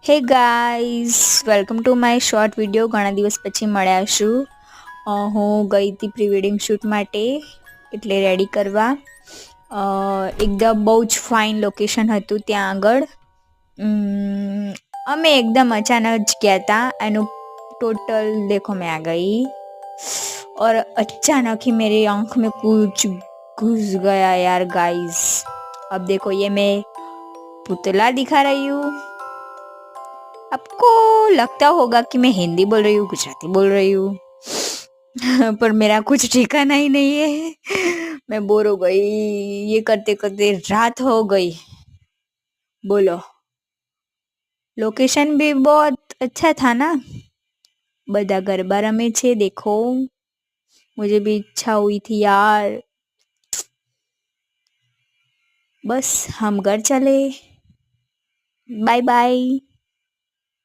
Hey guys, welcome to my short video. ઘણા દિવસ પછી મળ્યા છું. હું ગઈ હતી પ્રી વેડિંગ શૂટ માટે, એટલે રેડી કરવા. એકદમ બહુ જ ફાઇન લોકેશન હતું ત્યાં આગળ. અમે एकदम अचानक જ ગયા था. एनु टोटल देखो मैं आ गई और अचानक ही मेरी आंख में कुछ घुस गया यार गाइस. अब देखो ये मैं पुतला दिखा रही हूँ. आपको लगता होगा कि मैं हिंदी बोल रही हूँ, गुजराती बोल रही हूँ. पर मेरा कुछ ठिकाना ही नहीं है. मैं बोर हो गई. ये करते करते रात हो गई. बोलो, लोकेशन भी बहुत अच्छा था ना. બધા ગરબા રમે છે देखो. मुझे भी इच्छा हुई थी यार. बस हम घर चले. Bye bye.